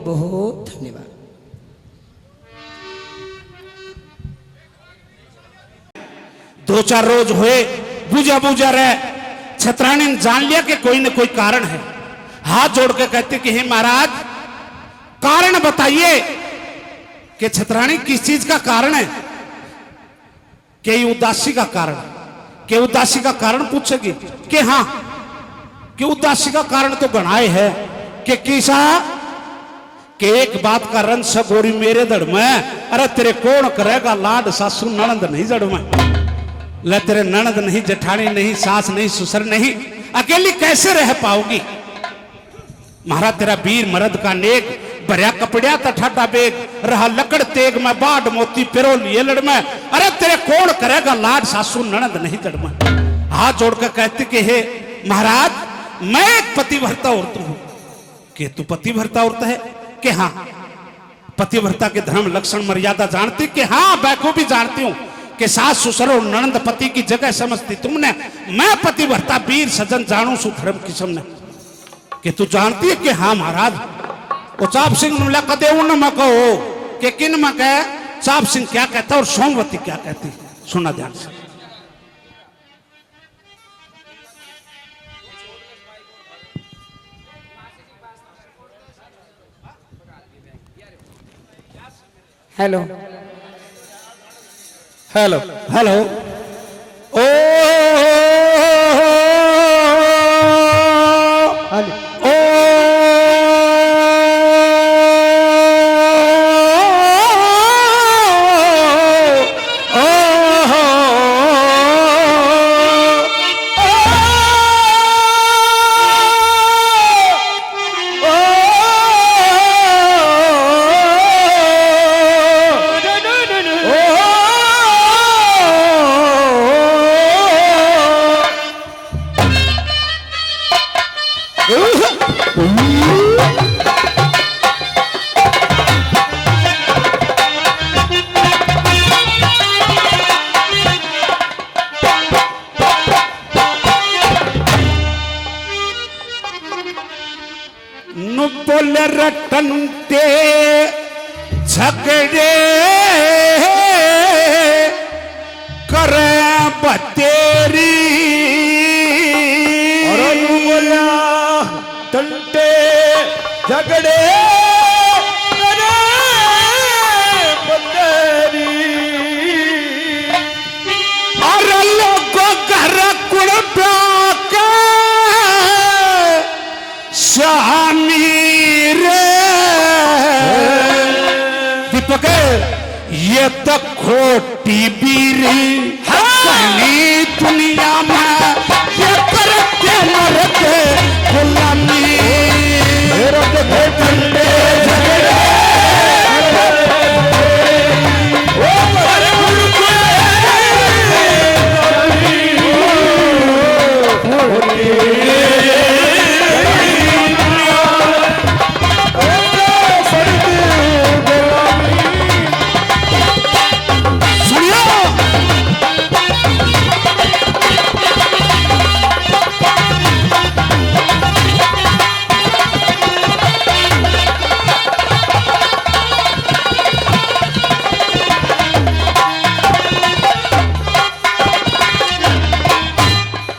बहुत धन्यवाद। दो चार रोज हुए, बुझा बुझा रहे, छतरानी ने जान लिया कि कोई न कोई कारण है। हाथ जोड़ के कहते कि हे महाराज, कारण बताइए कि छतरानी किस चीज का कारण है? कि उदासी का कारण। कि उदासी का कारण पूछेगी कि हाँ, कि उदासी का कारण तो गणाए है कि किसा कि एक बात का रंग सगोरी मेरे दड़ में, अरे तेरे कौन करेगा लाड, सासू ननंद नहीं जड़ में। ले तेरे ननंद नहीं, जेठानी नहीं, सास नहीं, ससुर नहीं, अकेली कैसे रह पाओगी? महाराज तेरा वीर मर्द का नेक, भरिया कपड़िया तठाटा बेग, रहा लकड़ तेग में बाढ़ मोती पिरो लिए लड़ में, अरे तेरे कौन करेगा लाड, सासू ननंद नहीं जड़ में। हाथ जोड़कर कहते कि हे महाराज, मैं एक पतिव्रता औरत हूं। कि तू पतिव्रता औरत है? कि हाँ। पतिव्रता के धर्म लक्षण मर्यादा जानती? कि हाँ बैको भी जानती हूं कि सास ससुर और ननंद पति की जगह समझती तुमने। मैं पतिव्रता वीर सजन जानू सु धर्म किस्म ने। कि तू जानती है? कि हाँ महाराज। वो चाप सिंह ने कदे उन में कहो कि किन में कहे, चाप सिंह क्या कहता और सोमवती क्या कहती, सुना ध्यान से। हेलो हेलो हेलो ओ ओ रटनते झगड़े करे बतेरी, और बोला टंटे झगड़े करे बतेरी, और लोगों घर कुड़पा के शामी ये तो खोटी बीरी हसनी दुनिया में, ये करते मरते गुलामी।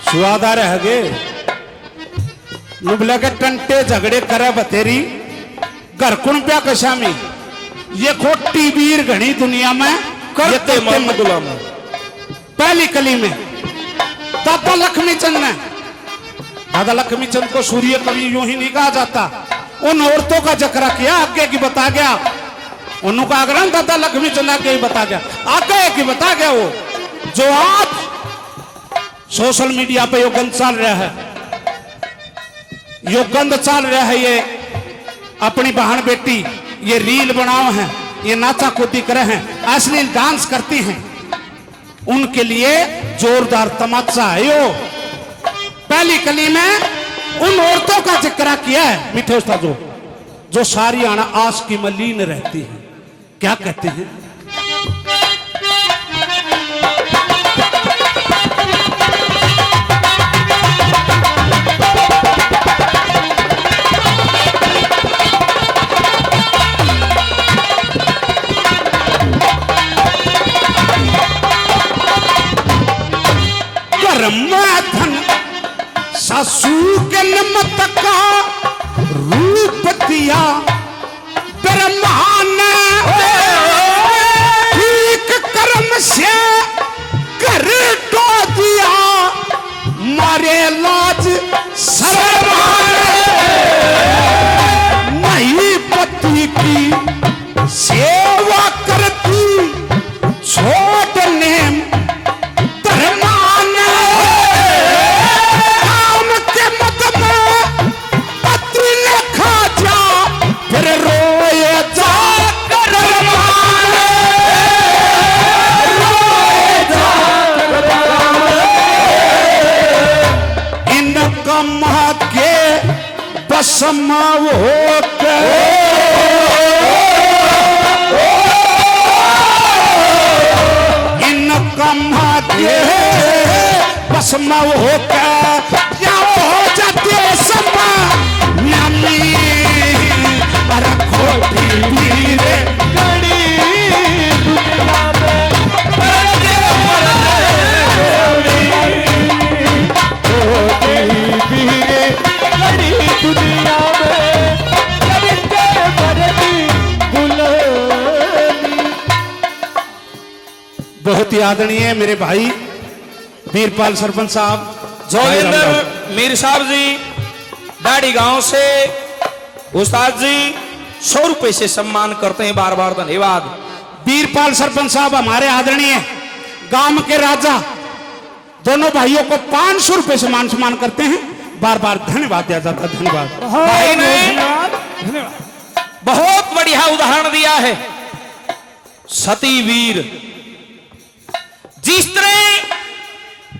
स्वादा रह गए नुबला के टंटे झगड़े करे बतेरी, घर कुण प्या कशामी, ये खोटी वीर घनी दुनिया में करते गुलाम। पहली कली में दादा लक्ष्मी चंद ने, दादा लक्ष्मी चंद को सूर्य कवि यूं ही नहीं कहा जाता, उन औरतों का जिक्र किया, आगे की बता गया, उनका आग्रह दादा लक्ष्मी चंद आगे ही बता गया, आगे की बता गया वो जो आज सोशल मीडिया पे यो गंद चल रहा है, यो गंद चल रहा है। ये अपनी बहन बेटी ये रील बनाओ हैं, ये नाचा कूदी करे हैं, अश्लील डांस करती हैं, उनके लिए जोरदार तमाचा है। यो पहली कली में उन औरतों का जिक्र किया है मीठे उस्ताद जो सारी आना आस की मलिन रहती है। क्या कहते हैं? सासू के निमित्त का रूप दिया ब्रह्मा ने, ठीक कर्म से कर तो दिया, मारे लाज शर्म नहीं पति की सेवा करती, छोड़ने धर्मान काम के मत में पत्री लिखा जा, फिर रोए जा के बसम होकर इन कमा के बसम होकर क्या हो जाते समा नामी रखो धीरे गड़ी दुनिया में दुनिया में करते बरती गुलामी। बहुत ही आदरणीय मेरे भाई वीरपाल सरपंच साहब, जोगिंदर मीर साहब जी दाड़ी गांव से उस्ताद जी 100 रुपए से सम्मान करते हैं, बार बार धन्यवाद। वीरपाल सरपंच साहब हमारे आदरणीय गांव के राजा, दोनों भाइयों को 500 रुपए से मान सम्मान करते हैं, बार बार धन्यवाद दिया जाता है। धन्यवाद। भाई ने बहुत बढ़िया उदाहरण दिया है। सती वीर जिस तरह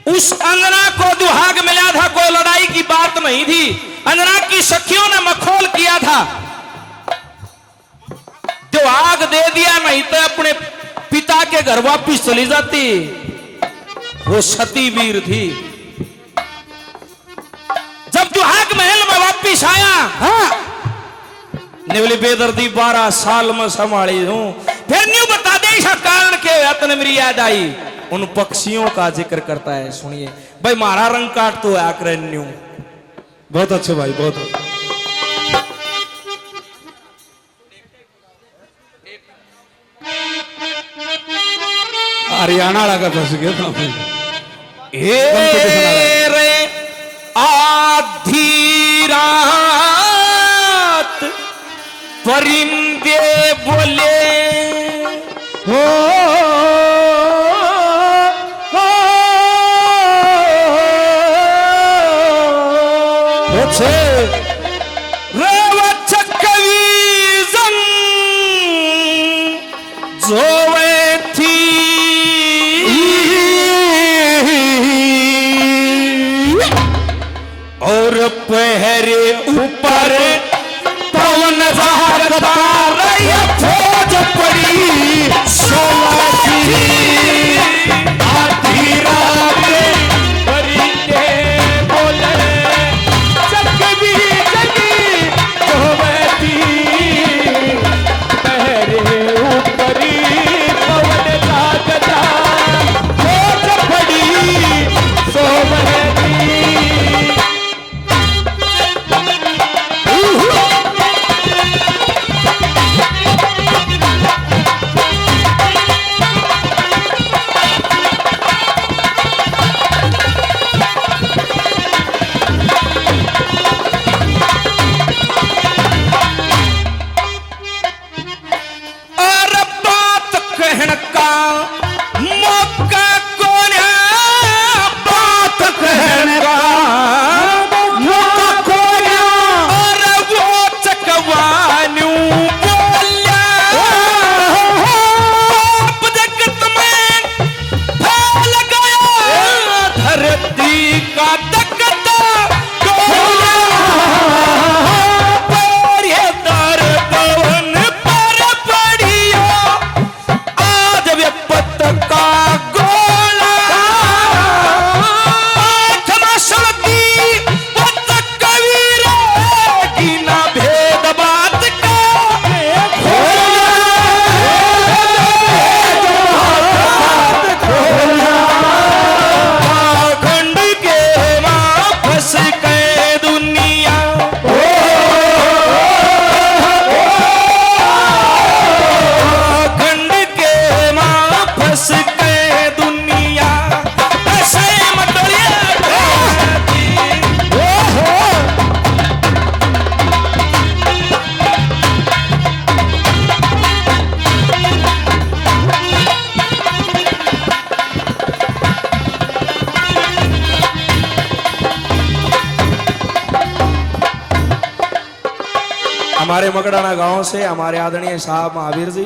उस अंजना को दुहाग मिला था, कोई लड़ाई की बात नहीं थी, अंजना की सखियों ने मखौल किया था, दुहाग दे दिया, नहीं तो अपने पिता के घर वापिस चली जाती। वो सती वीर थी। जब दुहाग महल में वापिस आया, हाँ, निवली बेदर्दी 12 साल में संभाली हूं, फिर न्यू बता दे इसका कारण क्या है। तने मेरी याद आई, उन पक्षियों का जिक्र करता है, सुनिए भाई। मारा रंग काट तो आकर न्यू। बहुत अच्छे भाई, बहुत हरियाणा लगा फंस गया था रे आधी रात परिंदे बोले हो पहरे ऊपर पवन रहता रही फौज पड़ी सोलह आधी रात परिंदे बोले जगवी जगी होवती पहरे ऊपरी पवन लागता फौज पड़ी सोवती। हमारे मकड़ाना गांव से हमारे आदरणीय साहब महावीर जी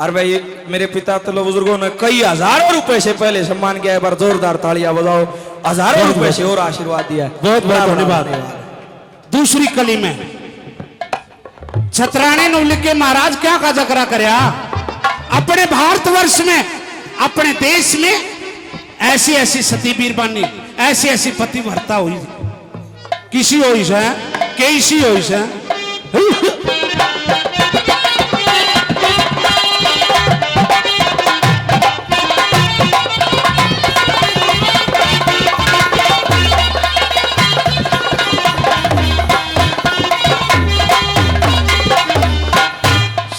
और भाई मेरे पिता तो बुजुर्गों ने कई हजारों रुपए से पहले सम्मान किया है। पर जोरदार तालियां बजाओ, हजारों रुपए से और आशीर्वाद दिया है। बहुत बहुत धन्यवाद। दूसरी कली में छतरानी ने लिख के महाराज क्या का जकरा करया अपने भारतवर्ष में, अपने देश में ऐसी ऐसी सती बीरबानी, ऐसी ऐसी पतिव्रता हुई, किसी हुई से कैसी हुई से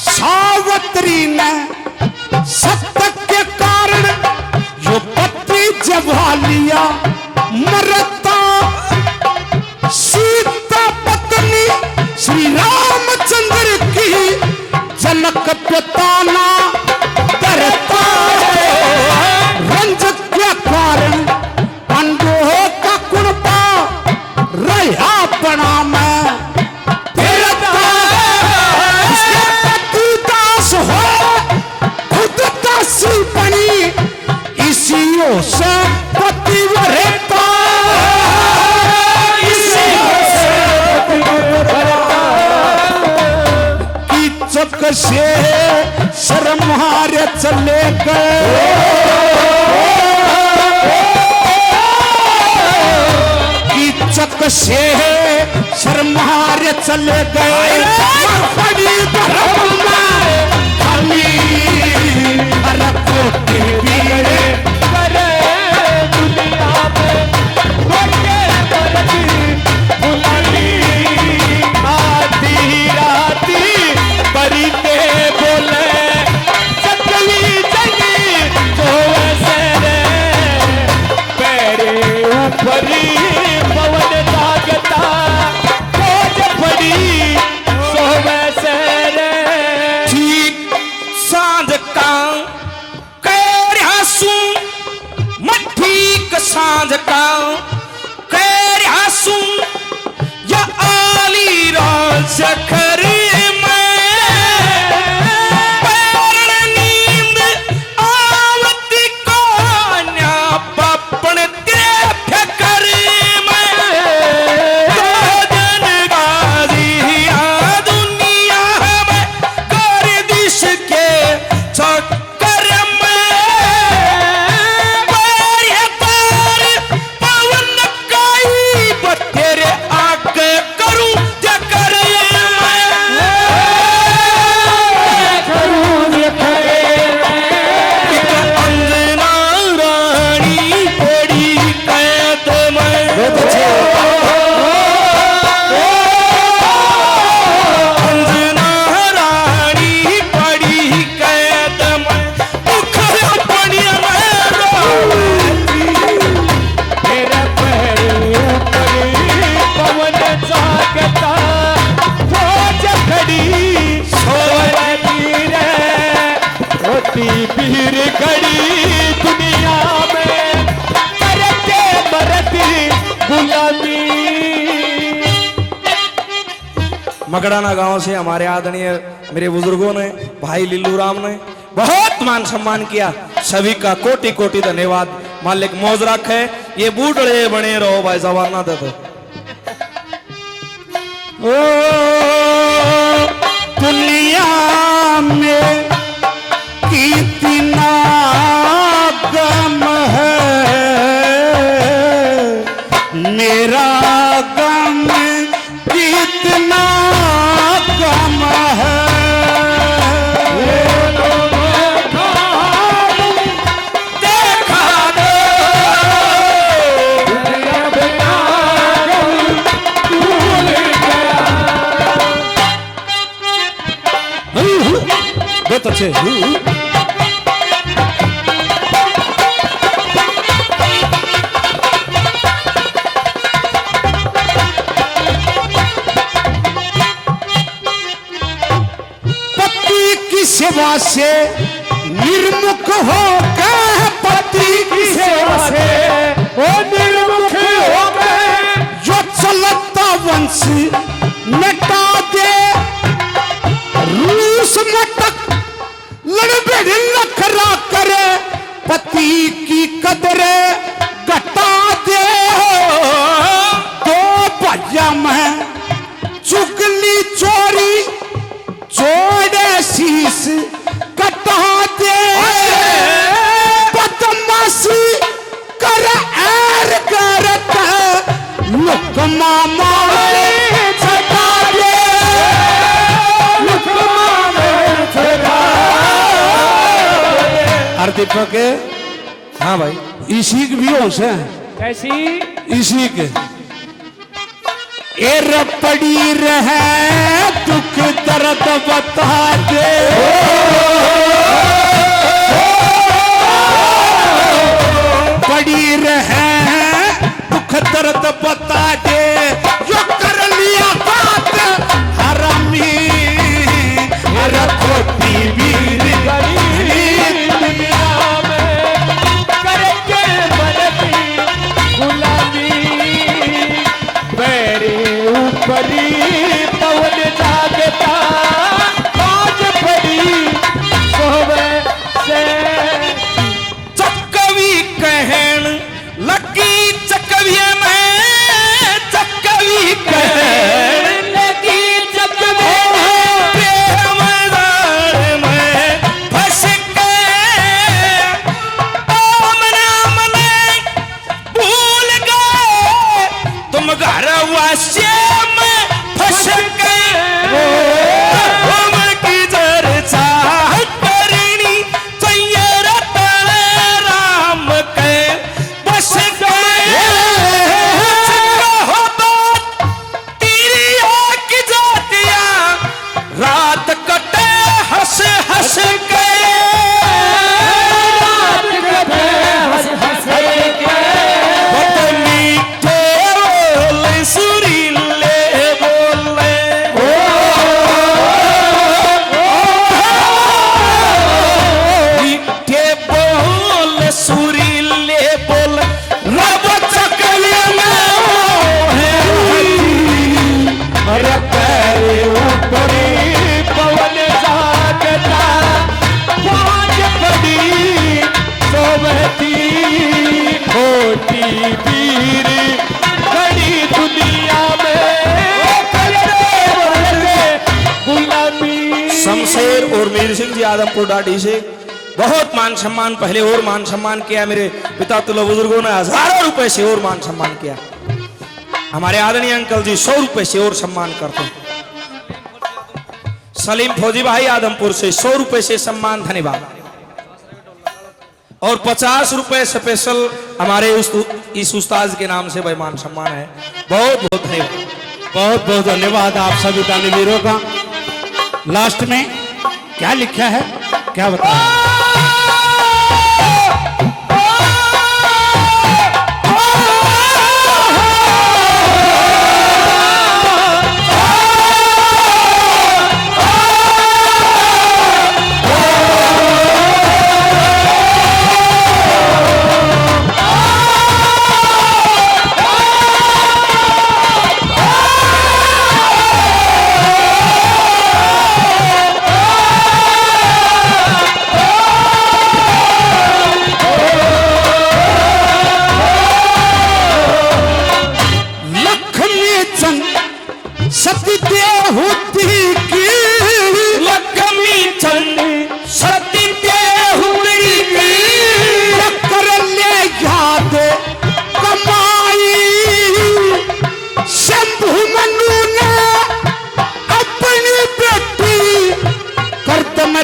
सावित्री ने सतक के कारण जो पति जबा लिया मरता सीता पत्नी श्री रामचंद्र की जनक पिताना डरता रंजक के कारण पंडों का कुणपा रहा बना में फिरता उसके पति दास हो खुद दासी बनी इसियों से पतिव्रता चक से शर्म हारे चले गए कि चक से शर्म हारे चले गए बड़ी धर्म में हमी रखोटी वीरे करे दुनिया में होके दर्दी बुलानी आधी राती परी के बोले चकली जगी जो वैसे रे पैरे ऊपरी पवन लागता खोज पड़ी सो वैसे रे ठीक सांझ का कैर हंसू मैं ठीक सांझ का कैर हंसू या आली राज खरी पीर खड़ी दुनिया में करके बरती गुलामी। मगड़ाना गांव से हमारे आदरणीय मेरे बुजुर्गों ने भाई लिल्लू राम ने बहुत मान सम्मान किया। सभी का कोटि कोटि धन्यवाद। मालिक मौज रखे, ये बूढ़े बने रहो भाई, जवान ना दे दो। ओ दुनिया में कितना गम है, मेरा गम कितना गम है। देखा दो बहुत अच्छे। सेवा से निर्मुख हो गए, पति की सेवा से ओ निर्मुख हो गए, जो चलता वंश मिट पड़ी की कदर घटा दे तो भैया मैं चुगली चोरी जोड़े शीश कटा दे बदमाशी कर एर करत लुकमा मारे छटा दे लुकमा मारे छटा दे। दीपक हाँ भाई, इसी की भी होश है। कैसी? इसी के एर पड़ी रहे दुख दर्द बता दे पड़ी रहे दुख दर्द बता दे जो कर लिया बात हरामी मेरा खोटी वीर दुनिया में करके बनती गुलामी मेरे ऊपरी पवन जागता आज बड़ी सोवे से चकवी कहन लगी चकविया में चकवी कहन लगी चकवे प्रेमदार में फंस के ओम नाम में भूल गए तुम घर वास्य में फंस गए हम की चर्चा करनी चाहिए रतन राम के बस गए हो बात तेरी आँख जातिया रात कटे हंस हंस के रात कटे हंस हंस के बत मीठे बोले सुरीले बोले मीठे बोले सुरीले बोले रब चकलिया में मेरे पैरे ऊपरी पवन जागता आज बड़ी सोवती खोटी वीर बड़ी दुनिया में करके गुलामी। शमशेर और मीर सिंह जी आदमपुर डाडी से बहुत मान सम्मान, पहले और मान सम्मान किया। मेरे पिता तुल्य बुजुर्गों ने हजारों रुपए से और मान सम्मान किया। हमारे आदरणीय अंकल जी 100 रुपए से और सम्मान करते हैं। सलीम फौजी भाई आदमपुर से 100 रुपए से सम्मान, धन्यवाद। और 50 रुपए स्पेशल हमारे इस उस्ताद के नाम से भाई मान सम्मान है। बहुत बहुत धन्यवाद। बहुत बहुत धन्यवाद आप सभी दानवीरों का। लास्ट में क्या लिखा है क्या बताएं?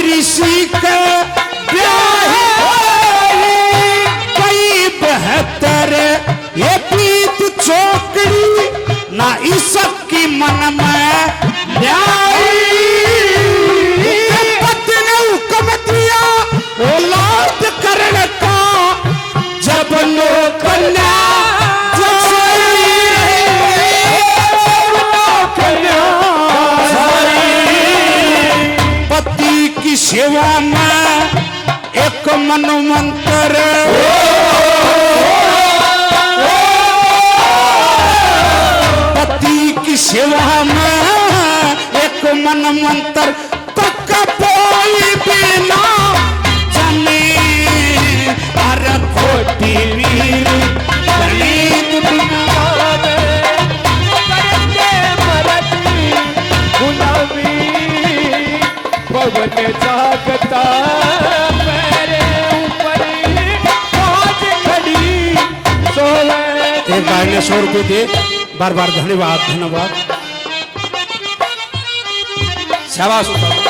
ऋषि के ब्याह कई 72 ये प्रीत चौकड़ी ना इसक की मन में न्याय पति ने हुक्म दिया औलाद करने का जब नो कन्या की सेवा में एक मन मंत्र पति की सेवा में एक मन मंत्र तक कोई बिना जाने अरे पवन जागता मेरे ऊपर आज खड़ी सोवे एक गाय ने 100 रुपये दिए। बार बार धन्यवाद धन्यवाद। शाबाश उस्ताद।